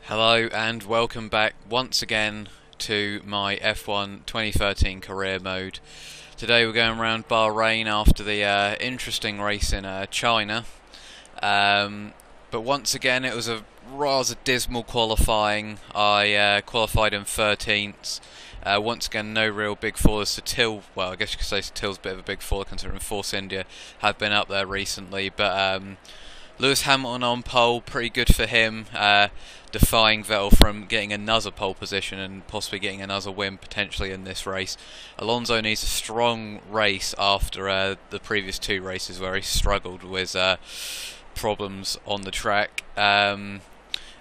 Hello and welcome back once again to my F1 2013 career mode. Today we're going around Bahrain after the interesting race in China. But once again it was a rather dismal qualifying. I qualified in 13th. Once again no real big fallers. Till, well, I guess you could say Till's a bit of a big faller considering Force India have been up there recently, but Lewis Hamilton on pole, pretty good for him, defying Vettel from getting another pole position and possibly getting another win potentially in this race. Alonso needs a strong race after the previous two races where he struggled with problems on the track. And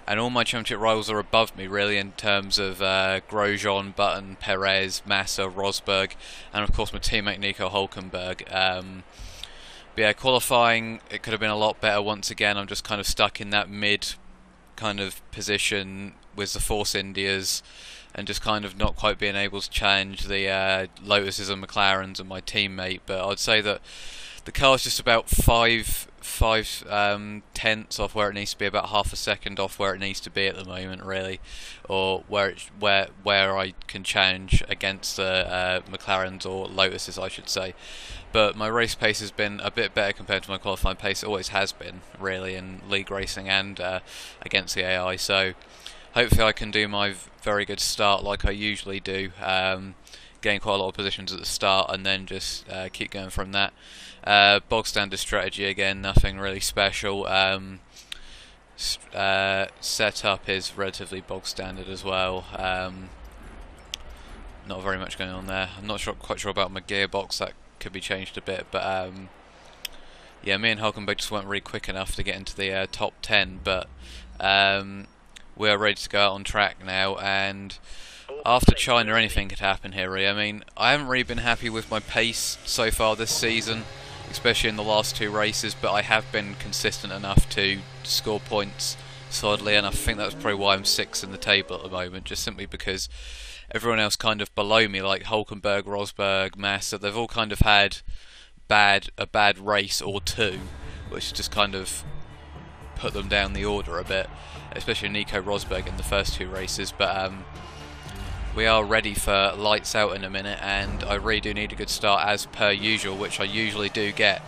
all my championship rivals are above me really in terms of Grosjean, Button, Perez, Massa, Rosberg, and of course my teammate Nico Hulkenberg. But yeah, qualifying, it could have been a lot better once again. I'm just kind of stuck in that mid kind of position with the Force Indias and just kind of not quite being able to challenge the Lotuses and McLarens and my teammate. But I'd say that the car's just about five tenths off where it needs to be, about half a second off where it needs to be at the moment, really, or where I can challenge against the McLarens or Lotuses, I should say. But my race pace has been a bit better compared to my qualifying pace. It always has been, really, in league racing and against the AI. So hopefully I can do my very good start like I usually do, gain quite a lot of positions at the start and then just keep going from that. Bog standard strategy again, nothing really special. Setup is relatively bog standard as well. Not very much going on there. I'm not quite sure about my gearbox. That could be changed a bit, but yeah, me and Hulkenberg just weren't really quick enough to get into the top 10. But we are ready to go out on track now, and after China anything could happen here really. I mean, I haven't really been happy with my pace so far this season, especially in the last two races, but I have been consistent enough to score points solidly, and I think that's probably why I'm 6th in the table at the moment, just simply because everyone else kind of below me, like Hulkenberg, Rosberg, Massa, they've all kind of had a bad race or two, which just kind of put them down the order a bit, especially Nico Rosberg in the first two races. But we are ready for lights out in a minute, and I really do need a good start as per usual, which I usually do get.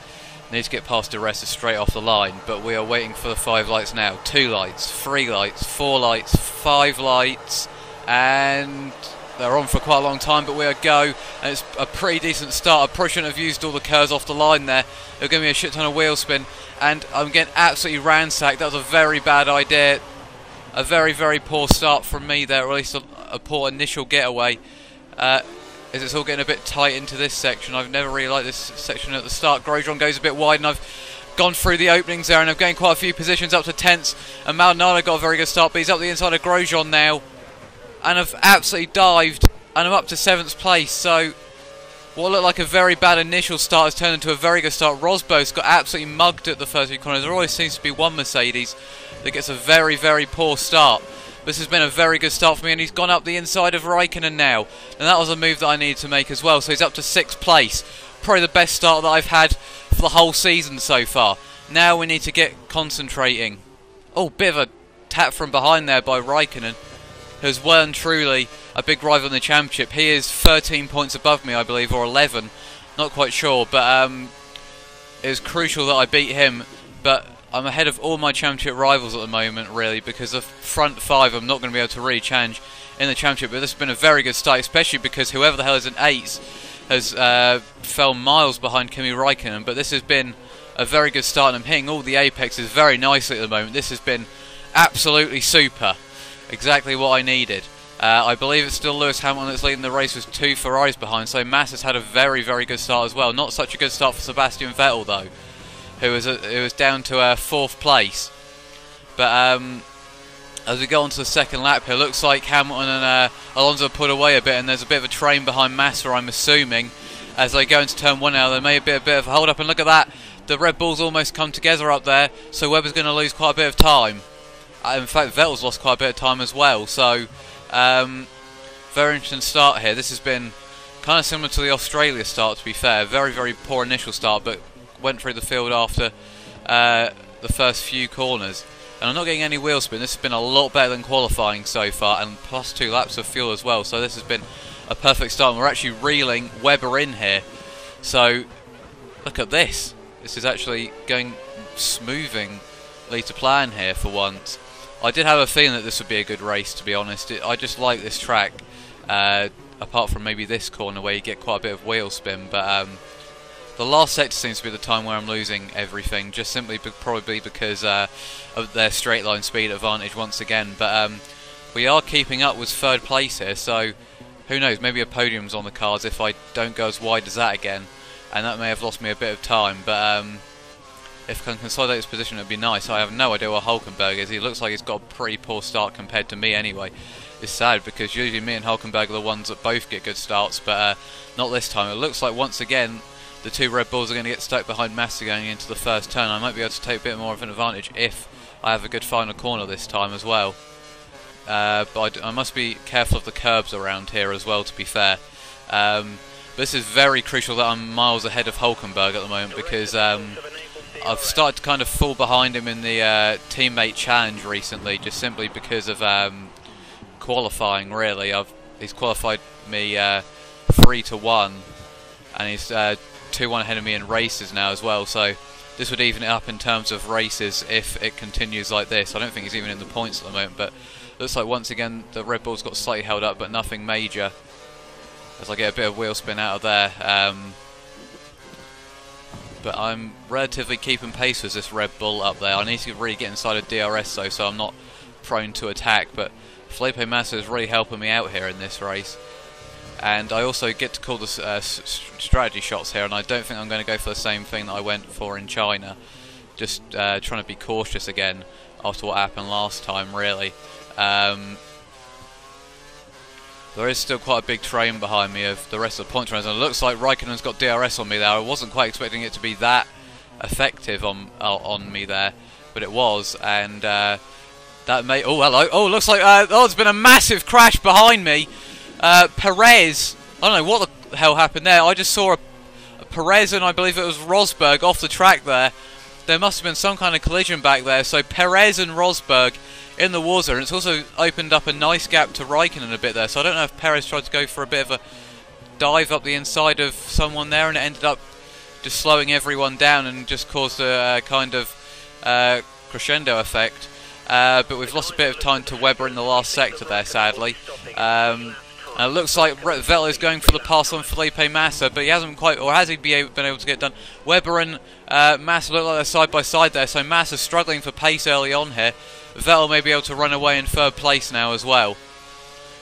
Need to get past the rest straight off the line, but we are waiting for the 5 lights now. 2 lights, 3 lights, 4 lights, 5 lights, and they're on for quite a long time, but we are go, and it's a pretty decent start. I probably shouldn't have used all the curves off the line there. It'll give me a shit ton of wheel spin, and I'm getting absolutely ransacked. That was a very bad idea. A very, very poor start from me there, or at least a poor initial getaway. As it's all getting a bit tight into this section. I've never really liked this section at the start. Grosjean goes a bit wide, and I've gone through the openings there, and I've gained quite a few positions up to 10ths. And Maldonado got a very good start, but he's up the inside of Grosjean now. And I've absolutely dived, and I'm up to 7th place. So what looked like a very bad initial start has turned into a very good start. Rosberg's got absolutely mugged at the first few corners. There always seems to be one Mercedes that gets a very, very poor start. This has been a very good start for me, and he's gone up the inside of Raikkonen now. And that was a move that I needed to make as well. So he's up to 6th place. Probably the best start that I've had for the whole season so far. Now we need to get concentrating. Oh, bit of a tap from behind there by Raikkonen, who's well and truly a big rival in the championship. He is 13 points above me, I believe, or 11. Not quite sure, but it was crucial that I beat him. But I'm ahead of all my championship rivals at the moment, really, because the front 5 I'm not going to be able to really challenge in the championship. But this has been a very good start, especially because whoever the hell is in 8th has fell miles behind Kimi Raikkonen. But this has been a very good start, and I'm hitting all the apexes very nicely at the moment. This has been absolutely super. Exactly what I needed. I believe it's still Lewis Hamilton that's leading the race with 2 Ferraris behind, so Massa's had a very, very good start as well. Not such a good start for Sebastian Vettel though, who was down to 4th place. But as we go on to the second lap here, looks like Hamilton and Alonso put away a bit, and there's a bit of a train behind Massa, I'm assuming, as they go into turn 1 now. There may be a bit of a hold up, and look at that, the Red Bulls almost come together up there, so Webber's going to lose quite a bit of time. In fact, Vettel's lost quite a bit of time as well, so very interesting start here. This has been kind of similar to the Australia start, to be fair. Very, very poor initial start, but went through the field after the first few corners. And I'm not getting any wheel spin. This has been a lot better than qualifying so far, and plus 2 laps of fuel as well. So this has been a perfect start. And we're actually reeling Webber in here. So look at this. This is actually going smoothingly to plan here for once. I did have a feeling that this would be a good race, to be honest. I just like this track, apart from maybe this corner where you get quite a bit of wheel spin. But the last sector seems to be the time where I'm losing everything, just simply probably because of their straight line speed advantage once again. But we are keeping up with 3rd place here, so who knows, maybe a podium's on the cards if I don't go as wide as that again, and that may have lost me a bit of time. But if I can consolidate this position, it would be nice. I have no idea where Hulkenberg is. He looks like he's got a pretty poor start compared to me anyway. It's sad because usually me and Hulkenberg are the ones that both get good starts, but not this time. It looks like once again the 2 Red Bulls are going to get stuck behind Massa going into the first turn. I might be able to take a bit more of an advantage if I have a good final corner this time as well. But I must be careful of the curbs around here as well, to be fair. This is very crucial that I'm miles ahead of Hulkenberg at the moment, because I've started to kind of fall behind him in the teammate challenge recently, just simply because of qualifying, really. He's qualified me 3-1, and he's 2-1 ahead of me in races now as well, so this would even it up in terms of races if it continues like this. I don't think he's even in the points at the moment, but looks like once again the Red Bull's got slightly held up, but nothing major, as I get a bit of wheel spin out of there. But I'm relatively keeping pace with this Red Bull up there. I need to really get inside of DRS though, so I'm not prone to attack, but Felipe Massa is really helping me out here in this race. And I also get to call the strategy shots here, and I don't think I'm going to go for the same thing that I went for in China. Just trying to be cautious again after what happened last time, really. There is still quite a big train behind me of the rest of the point runners, and it looks like Raikkonen's got DRS on me there. I wasn't quite expecting it to be that effective on me there, but it was, and that may... Oh, hello. Oh, looks like... there's been a massive crash behind me. Perez, I don't know what the hell happened there. I just saw a Perez and I believe it was Rosberg off the track there. There must have been some kind of collision back there. So Perez and Rosberg in the water, and it's also opened up a nice gap to Raikkonen a bit there. So I don't know if Perez tried to go for a bit of a dive up the inside of someone there, and it ended up just slowing everyone down and just caused a kind of crescendo effect. But we've lost a bit of time to Webber in the last sector there, sadly. It looks like Vettel is going for the pass on Felipe Massa, but he hasn't quite, or has he been able to get it done? Webber and Massa look like they're side by side there, so Massa's struggling for pace early on here. Vettel may be able to run away in 3rd place now as well.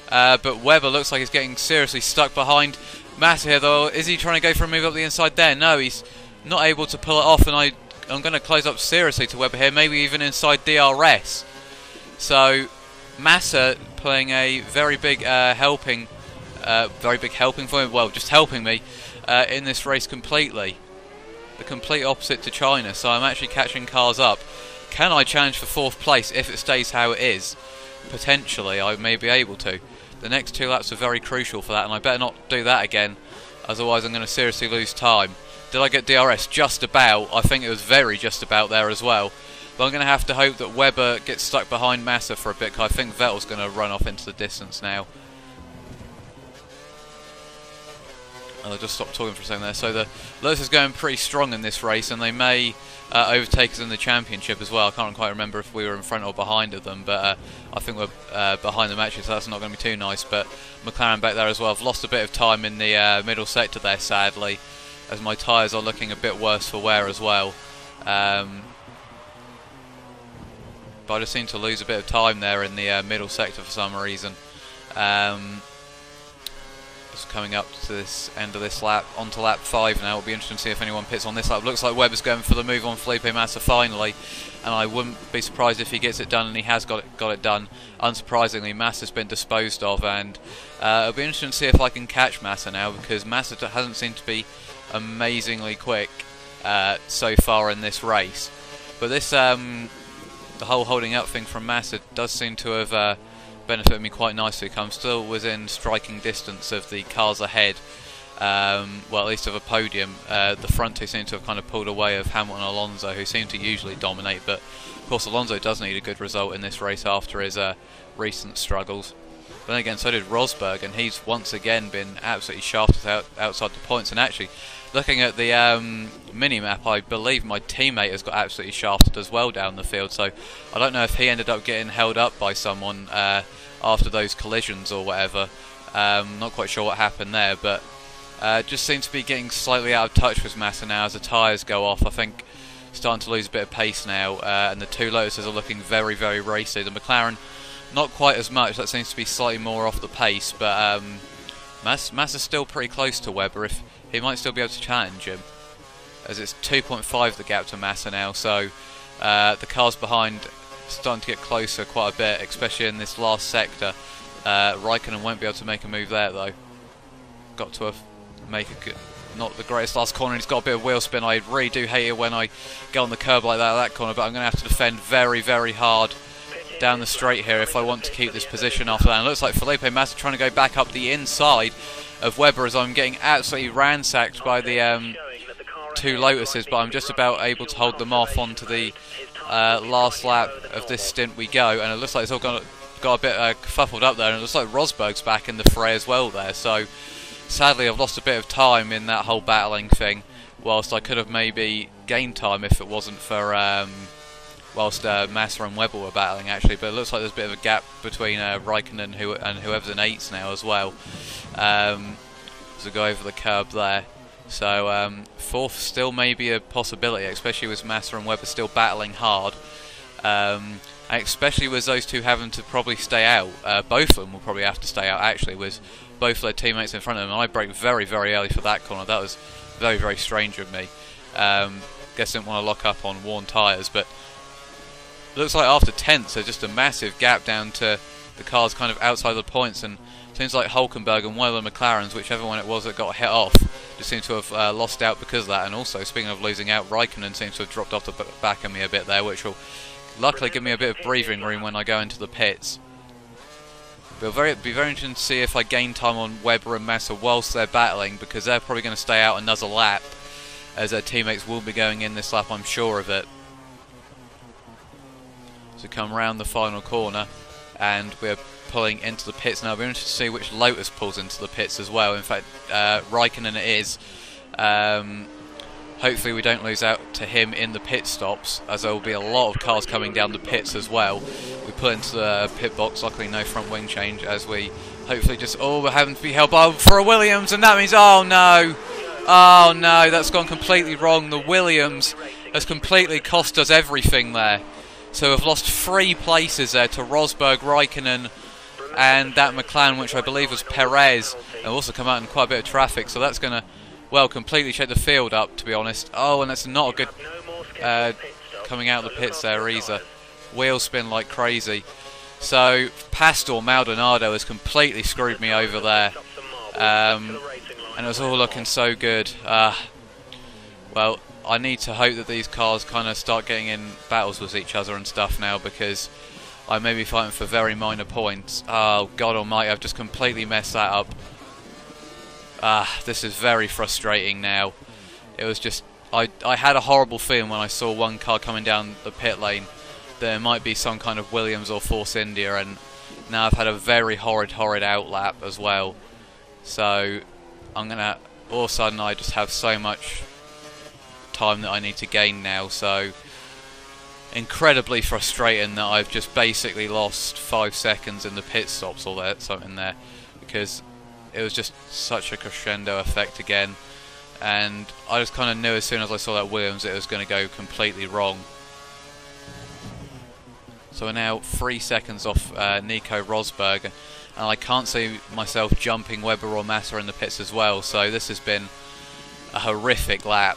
But Webber looks like he's getting seriously stuck behind Massa here, though. Is he trying to go for a move up the inside there? No, he's not able to pull it off, and I'm going to close up seriously to Webber here, maybe even inside DRS. So Massa playing a very big helping for him, well, just helping me in this race completely. The complete opposite to China, so I'm actually catching cars up. Can I challenge for 4th place if it stays how it is? Potentially, I may be able to. The next 2 laps are very crucial for that, and I better not do that again, otherwise I'm going to seriously lose time. Did I get DRS? Just about. I think it was very just about there as well. But I'm going to have to hope that Webber gets stuck behind Massa for a bit, because I think Vettel's going to run off into the distance now. And I'll just stop talking for a second there. So the Lotus is going pretty strong in this race, and they may overtake us in the championship as well. I can't quite remember if we were in front or behind of them, but I think we're behind them actually, so that's not going to be too nice. But McLaren back there as well. I've lost a bit of time in the middle sector there, sadly, as my tyres are looking a bit worse for wear as well. But I just seem to lose a bit of time there in the middle sector for some reason. Just coming up to this end of this lap, onto lap 5 now. It'll be interesting to see if anyone pits on this lap. Looks like Webber's going for the move on Felipe Massa finally, and I wouldn't be surprised if he gets it done, and he has got it done. Unsurprisingly, Massa's been disposed of, and it'll be interesting to see if I can catch Massa now, because Massa hasn't seemed to be amazingly quick so far in this race. But this the whole holding up thing from Massa does seem to have benefited me quite nicely. I'm still within striking distance of the cars ahead, well, at least of a podium. The front two seem to have kind of pulled away of Hamilton and Alonso, who seem to usually dominate, but of course Alonso does need a good result in this race after his recent struggles. But then again, so did Rosberg, and he's once again been absolutely shafted outside the points. And actually, looking at the mini-map, I believe my teammate has got absolutely shafted as well down the field, so I don't know if he ended up getting held up by someone after those collisions or whatever. Not quite sure what happened there, but just seems to be getting slightly out of touch with Massa now as the tyres go off. I think starting to lose a bit of pace now, and the two Lotuses are looking very, very racy. The McLaren, not quite as much. That seems to be slightly more off the pace, but Massa's still pretty close to Webber. If he might still be able to challenge him, as it's 2.5 the gap to Massa now. So the cars behind starting to get closer quite a bit, especially in this last sector. Raikkonen won't be able to make a move there though. Got to make a good, not the greatest last corner. He's got a bit of wheel spin. I really do hate it when I go on the curb like that corner, but I'm going to have to defend very, very hard down the straight here if I want to keep this position after that. And it looks like Felipe Massa trying to go back up the inside of Webber as I'm getting absolutely ransacked by the two Lotuses, but I'm just about able to hold them off onto the last lap of this stint we go. And it looks like it's all got a bit kerfuffled up there, and it looks like Rosberg's back in the fray as well there. So sadly I've lost a bit of time in that whole battling thing, whilst I could have maybe gained time if it wasn't for whilst Massa and Webber were battling actually. But it looks like there's a bit of a gap between Raikkonen and whoever's in 8s now as well. So go over the curb there. So 4th still may be a possibility, especially with Massa and Webber still battling hard. And especially with those two having to probably stay out. Both of them will probably have to stay out actually, with both their teammates in front of them. And I braked very, very early for that corner. That was very, very strange of me. Guess I didn't want to lock up on worn tyres, but it looks like after 10th there's just a massive gap down to the cars kind of outside the points, and it seems like Hulkenberg and one of the McLarens, whichever one it was that got hit off, just seem to have lost out because of that. And also, speaking of losing out, Raikkonen seems to have dropped off the back of me a bit there, which will luckily give me a bit of breathing room when I go into the pits. It'll be very interesting to see if I gain time on Webber and Massa whilst they're battling, because they're probably going to stay out another lap, as their teammates will be going in this lap, I'm sure of it. So come round the final corner, and we're pulling into the pits now. We're interested to see which Lotus pulls into the pits as well. In fact, Raikkonen it is. Hopefully we don't lose out to him in the pit stops, as there will be a lot of cars coming down the pits as well. We pull into the pit box, luckily no front wing change, as we hopefully just, we're having to be held by for a Williams, and that means, oh no, that's gone completely wrong. The Williams has completely cost us everything there. So we've lost 3 places there to Rosberg, Raikkonen, and that McLaren, which I believe was Perez, and also come out in quite a bit of traffic. So that's going to, well, completely shake the field up, to be honest. Oh, and that's not a good coming out of the pits there either. Wheel spin like crazy. So Pastor Maldonado has completely screwed me over there, and it was all looking so good. Well, I need to hope that these cars kind of start getting in battles with each other and stuff now, because I may be fighting for very minor points. Oh, God almighty, I've just completely messed that up. This is very frustrating now. It was just, I had a horrible feeling when I saw one car coming down the pit lane that it might be some kind of Williams or Force India, and now I've had a very horrid outlap as well. So I'm gonna, all of a sudden I just have so much time that I need to gain now, so incredibly frustrating that I've just basically lost 5 seconds in the pit stops or something there, because it was just such a crescendo effect again, and I just kind of knew as soon as I saw that Williams it was going to go completely wrong. So we're now 3 seconds off Nico Rosberg, and I can't see myself jumping Webber or Massa in the pits as well, so this has been a horrific lap.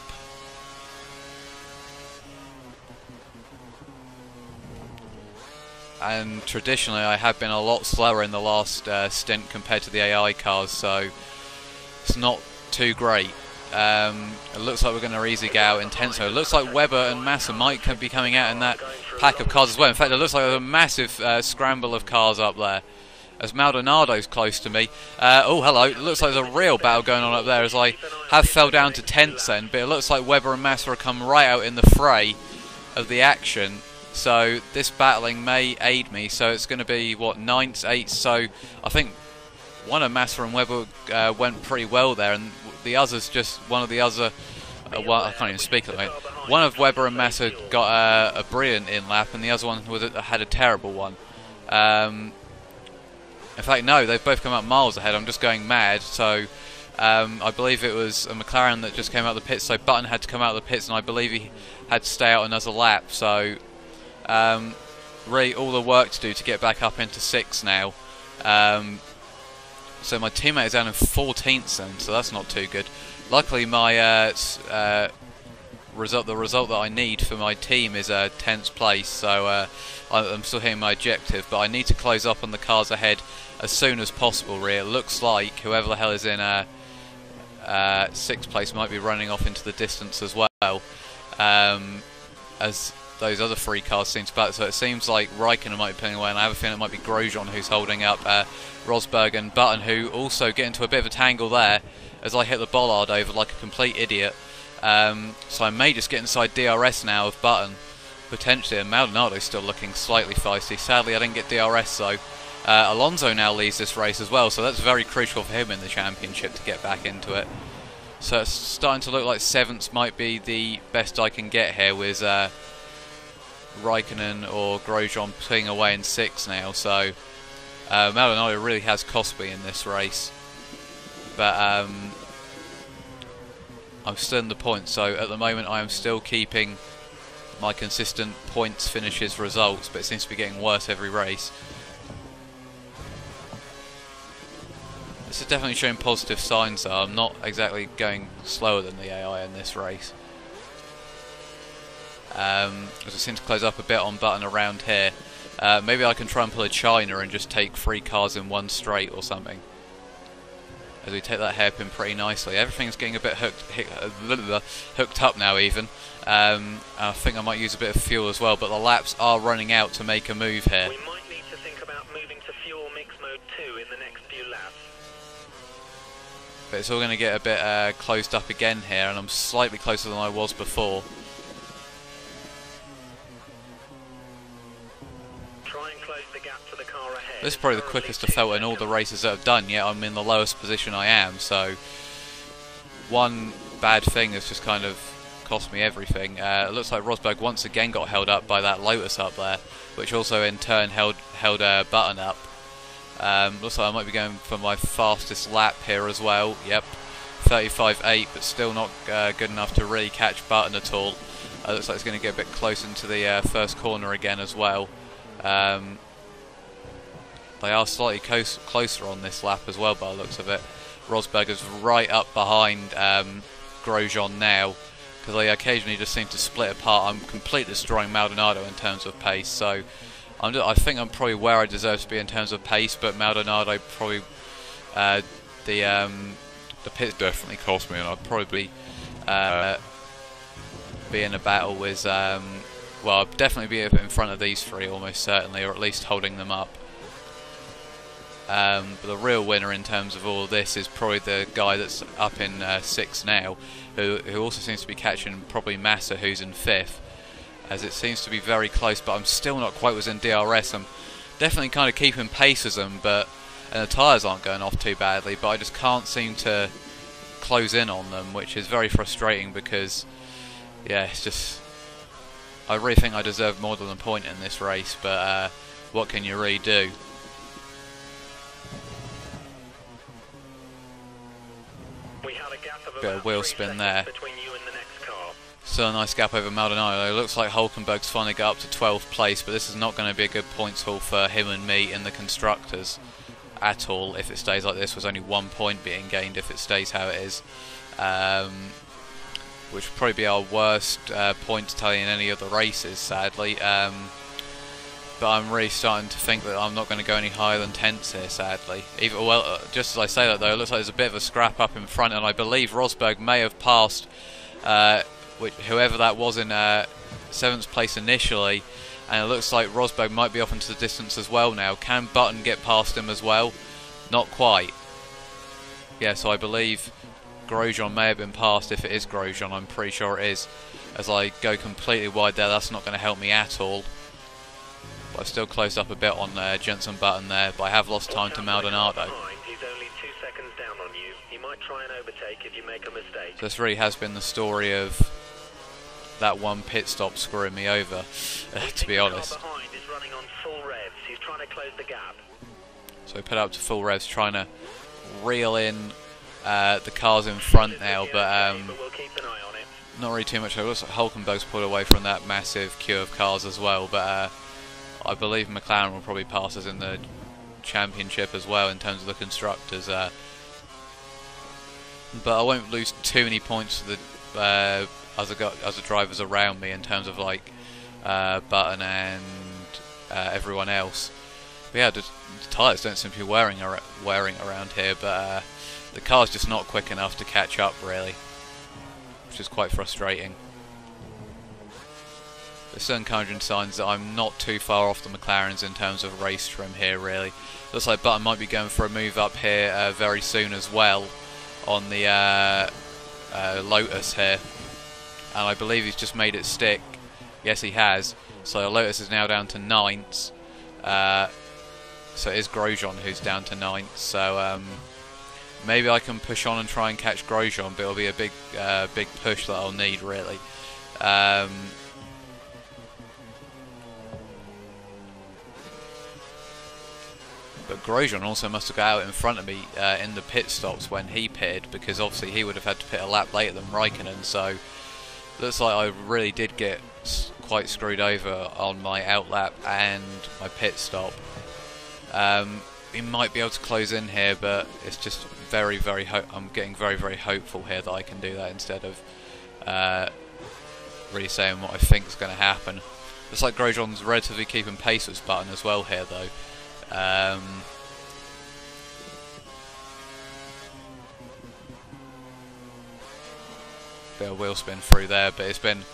And traditionally I have been a lot slower in the last stint compared to the AI cars, so it's not too great. It looks like we're going to easily get out in 10th. So it looks like Webber and Massa might be coming out in that pack of cars as well. In fact, it looks like there's a massive scramble of cars up there. as Maldonado's close to me. Oh, hello. It looks like there's a real battle going on up there as I have fell down to 10th then, but it looks like Webber and Massa have come right out in the fray of the action. So this battling may aid me. So it's going to be, what, 9th, 8th. So I think one of Massa and Webber went pretty well there, and the others just, one of the other, well, I can't even speak at the moment. One of Webber and Massa got a brilliant in-lap, and the other one had a terrible one. In fact, no, they've both come out miles ahead. I'm just going mad. So I believe it was a McLaren that just came out of the pits, so Button had to come out of the pits, and I believe he had to stay out another lap. So really all the work to do to get back up into 6th now. So my teammate is down in 14th then, so that's not too good. Luckily my the result that I need for my team is 10th place, so I'm still hitting my objective, but I need to close up on the cars ahead as soon as possible. Really, it looks like whoever the hell is in 6th place might be running off into the distance as well, as those other 3 cars seem to battle. So it seems like Raikkonen might be pulling away, and I have a feeling it might be Grosjean who's holding up Rosberg and Button, who also get into a bit of a tangle there as I hit the bollard over like a complete idiot. So I may just get inside DRS now of Button, potentially, and Maldonado's still looking slightly feisty. Sadly, I didn't get DRS though. Alonso now leads this race as well, so that's very crucial for him in the championship to get back into it. So it's starting to look like 7th might be the best I can get here, with Raikkonen or Grosjean putting away in 6th now. So Maldonado really has cost me in this race, but I'm still in the points, so at the moment I am still keeping my consistent points finishes results, but it seems to be getting worse every race. This is definitely showing positive signs though. I'm not exactly going slower than the AI in this race. As I seem to close up a bit on Button around here. Maybe I can try and pull a China and just take 3 cars in one straight or something, as we take that hairpin pretty nicely. Everything's getting a bit hooked up now even. I think I might use a bit of fuel as well, but the laps are running out to make a move here. We might need to think about moving to fuel mix mode 2 in the next few laps. But it's all going to get a bit closed up again here, and I'm slightly closer than I was before. This is probably the quickest I've felt in all the races that I've done, yet I'm in the lowest position I am, so one bad thing has just kind of cost me everything. It looks like Rosberg once again got held up by that Lotus up there, which also in turn held Button up. Looks like I might be going for my fastest lap here as well. Yep, 35.8, but still not good enough to really catch Button at all. Looks like it's going to get a bit close into the first corner again as well. They are slightly closer on this lap as well by the looks of it. Rosberg is right up behind Grosjean now, because they occasionally just seem to split apart. I'm completely destroying Maldonado in terms of pace, so I think I'm probably where I deserve to be in terms of pace, but Maldonado probably, the pits definitely cost me, and I'd probably be in a battle with, well, I'd definitely be in front of these 3 almost certainly, or at least holding them up. But the real winner in terms of all of this is probably the guy that's up in 6th now, who also seems to be catching probably Massa, who's in 5th, as it seems to be very close, but I'm still not quite within DRS. I'm definitely kind of keeping pace with them, and the tyres aren't going off too badly, but I just can't seem to close in on them, which is very frustrating because, yeah, it's just, I really think I deserve more than a point in this race, but what can you really do? Bit of wheel spin there. Still a nice gap over Maldonado. It looks like Hulkenberg's finally got up to 12th place, but this is not going to be a good points haul for him and me in the constructors at all. If it stays like this, was only 1 point being gained if it stays how it is, which would probably be our worst points tally in any of the races, sadly. But I'm really starting to think that I'm not going to go any higher than 10th here, sadly. Well, just as I say that though, it looks like there's a bit of a scrap up in front, and I believe Rosberg may have passed whoever that was in 7th place initially, and it looks like Rosberg might be off into the distance as well now. Can Button get past him as well? Not quite. Yeah, so I believe Grosjean may have been passed. If it is Grosjean, I'm pretty sure it is. As I go completely wide there, that's not going to help me at all. But I've still closed up a bit on Jenson Button there, but I have lost time to Maldonado. He's only 2 seconds down on you. He might try and overtake if you make a mistake. So this really has been the story of that one pit stop screwing me over, to be honest. Behind is running on full revs. He's trying to close the gap. So we put up to full revs, trying to reel in the cars in front now, but we'll keep an eye on it. not really too much. It looks like Hulkenberg's pulled away from that massive queue of cars as well, but I believe McLaren will probably pass us in the championship as well in terms of the constructors. But I won't lose too many points to the other drivers around me in terms of like Button and everyone else. But yeah, the tyres don't seem to be wearing around here, but the car's just not quick enough to catch up really, which is quite frustrating. There's still encouraging signs that I'm not too far off the McLarens in terms of race trim here really. Looks like Button might be going for a move up here very soon as well on the Lotus here. And I believe he's just made it stick. Yes, he has. So Lotus is now down to 9th. So it is Grosjean who's down to 9th. So maybe I can push on and try and catch Grosjean, but it'll be a big push that I'll need really. But Grosjean also must have got out in front of me in the pit stops when he pitted, because obviously he would have had to pit a lap later than Raikkonen, so looks like I really did get quite screwed over on my outlap and my pit stop. We might be able to close in here, but it's just I'm getting very hopeful here that I can do that instead of really saying what I think is going to happen. Looks like Grosjean's relatively keeping pace with Button as well here though. Bit of wheel spin through there, but it's been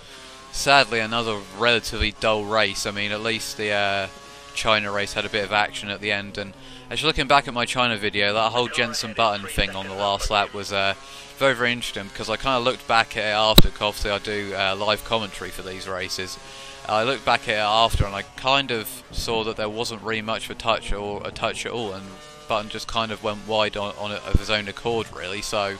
sadly another relatively dull race. I mean, at least the China race had a bit of action at the end, and actually looking back at my China video, that whole Jenson Button thing on the last lap was very interesting, because I kind of looked back at it after, because obviously I do live commentary for these races. I looked back at it after and I kind of saw that there wasn't really much of a touch or a touch at all, and Button just kind of went wide on it of his own accord really. So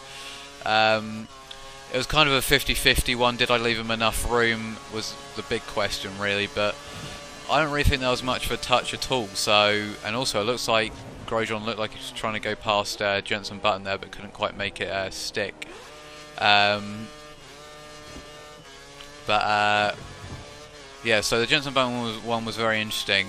it was kind of a 50-50 one. Did I leave him enough room was the big question really, but I don't really think there was much of a touch at all. So, and also it looks like Grosjean looked like he was trying to go past Jenson Button there, but couldn't quite make it stick. Yeah, so the Jenson Button one was very interesting,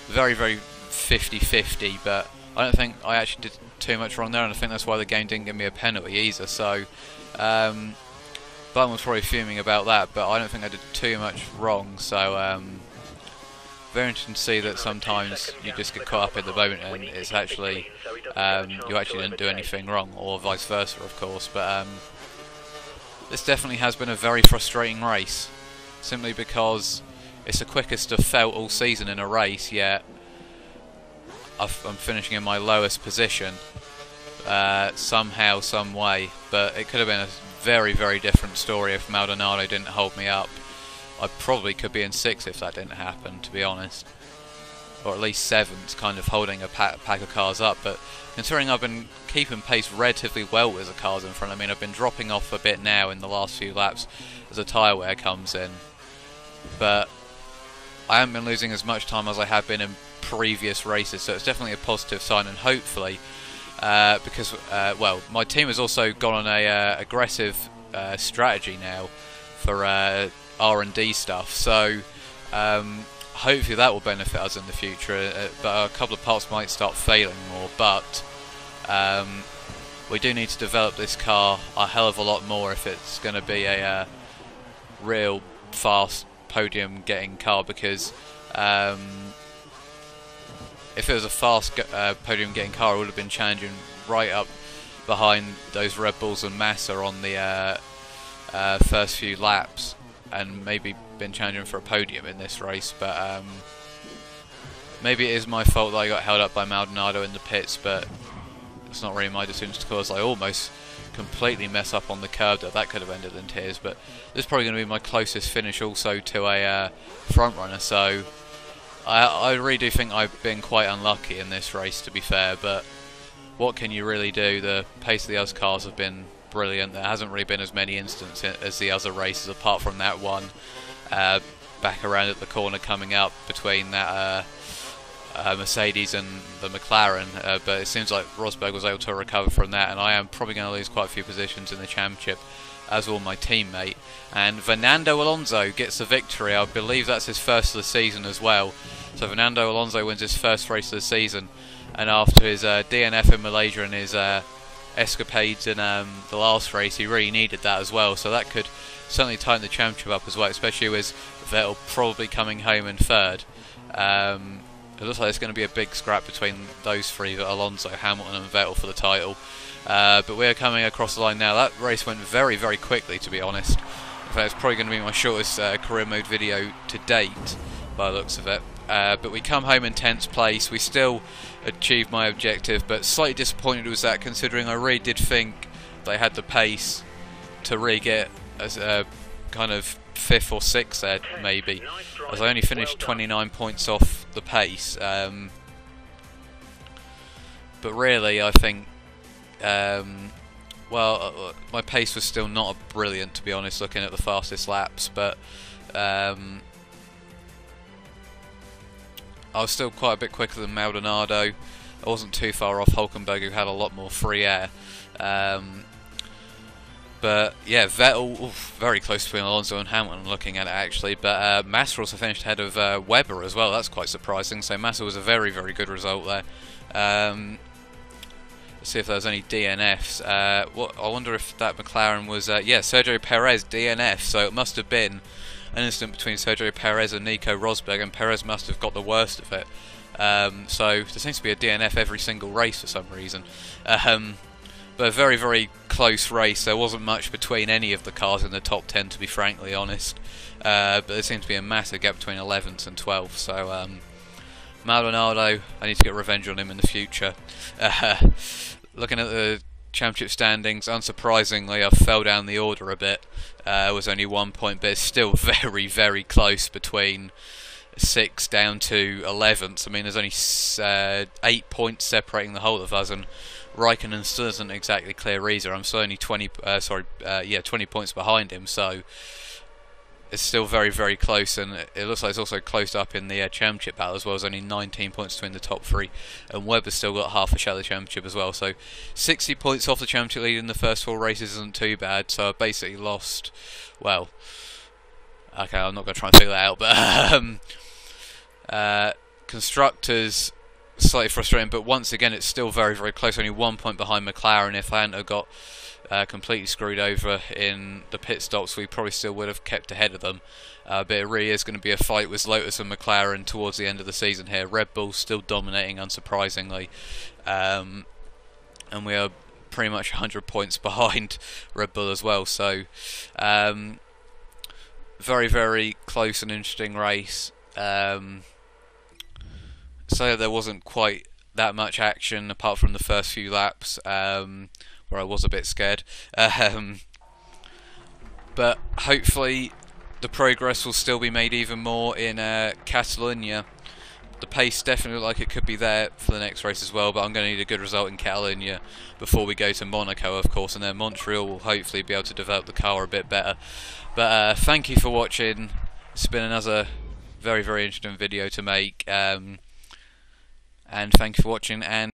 very 50-50, but I don't think I actually did too much wrong there, and I think that's why the game didn't give me a penalty either. So Button was probably fuming about that, but I don't think I did too much wrong. So very interesting to see that sometimes you just get caught up in the moment and it's actually you actually didn't do anything wrong, or vice versa of course. But this definitely has been a very frustrating race, simply because it's the quickest I've felt all season in a race, yet I'm finishing in my lowest position somehow, some way. But it could have been a very different story if Maldonado didn't hold me up. I probably could be in 6th if that didn't happen, to be honest, or at least 7th, kind of holding a pack of cars up. But considering I've been keeping pace relatively well with the cars in front, I mean, I've been dropping off a bit now in the last few laps as the tyre wear comes in, but I haven't been losing as much time as I have been in previous races, so it's definitely a positive sign. And hopefully, because well, my team has also gone on a aggressive strategy now for R&D stuff, so hopefully that will benefit us in the future. But a couple of parts might start failing more, but we do need to develop this car a hell of a lot more if it's going to be a real fast podium getting car, because if it was a fast podium getting car, it would have been challenging right up behind those Red Bulls and Massa on the first few laps. and maybe been challenging for a podium in this race, but maybe it is my fault that I got held up by Maldonado in the pits, but it's not really my decision to cause. I almost completely mess up on the curb that could have ended in tears, but this is probably going to be my closest finish also to a front runner, so I really do think I've been quite unlucky in this race, to be fair, but what can you really do? The pace of the other cars have been brilliant. There hasn't really been as many instances as the other races, apart from that one back around at the corner coming up between that Mercedes and the McLaren, but it seems like Rosberg was able to recover from that, and I am probably going to lose quite a few positions in the championship, as will my teammate. And Fernando Alonso gets the victory. I believe that's his first of the season as well. So Fernando Alonso wins his first race of the season, and after his DNF in Malaysia and his escapades in the last race, he really needed that as well. So that could certainly tighten the championship up as well, especially with Vettel probably coming home in third. It looks like it's going to be a big scrap between those three, Alonso, Hamilton and Vettel, for the title. But we're coming across the line now. That race went very, very quickly, to be honest. In fact, it's probably going to be my shortest career mode video to date, by the looks of it. But we come home in 10th place. We still achieved my objective, but slightly disappointed with that, considering I really did think they had the pace to really get as a kind of 5th or 6th there, maybe, as I only finished 29 points off the pace. But really, I think, well, my pace was still not brilliant, to be honest, looking at the fastest laps, but I was still quite a bit quicker than Maldonado. I wasn't too far off Hulkenberg, who had a lot more free air. But yeah, Vettel, very close between Alonso and Hamilton looking at it actually, but Massa also finished ahead of Webber as well. That's quite surprising, so Massa was a very, very good result there. Let's see if there's any DNFs. I wonder if that McLaren was, yeah, Sergio Perez DNF, so it must have been an incident between Sergio Perez and Nico Rosberg, and Perez must have got the worst of it. So there seems to be a DNF every single race for some reason. But a very, very close race. There wasn't much between any of the cars in the top 10, to be frankly honest. But there seems to be a massive gap between 11th and 12th. So Maldonado, I need to get revenge on him in the future. Looking at the championship standings, unsurprisingly, I fell down the order a bit. It was only 1 point, but it's still very, very close between 6th down to 11th. I mean, there's only 8 points separating the whole of us, and Raikkonen still isn't exactly clear either. I'm still only 20 points behind him, so it's still very, very close, and it looks like it's also closed up in the championship battle as well. There's only 19 points between the top three, and Webber's still got half a share of the championship as well, so 60 points off the championship lead in the first 4 races isn't too bad. So I basically lost, well, okay, I'm not going to try and figure that out, but constructors, slightly frustrating, but once again it's still very, very close, only 1 point behind McLaren. If I hadn't have got completely screwed over in the pit stops, we probably still would have kept ahead of them, but it really is going to be a fight with Lotus and McLaren towards the end of the season here. Red Bull's still dominating, unsurprisingly, and we are pretty much 100 points behind Red Bull as well, so very, very close and interesting race. So there wasn't quite that much action apart from the first few laps, where I was a bit scared. But hopefully the progress will still be made even more in Catalonia. The pace definitely looked like it could be there for the next race as well, but I'm going to need a good result in Catalonia before we go to Monaco, of course, and then Montreal will hopefully be able to develop the car a bit better. But thank you for watching. It's been another very, very interesting video to make. And thank you for watching, and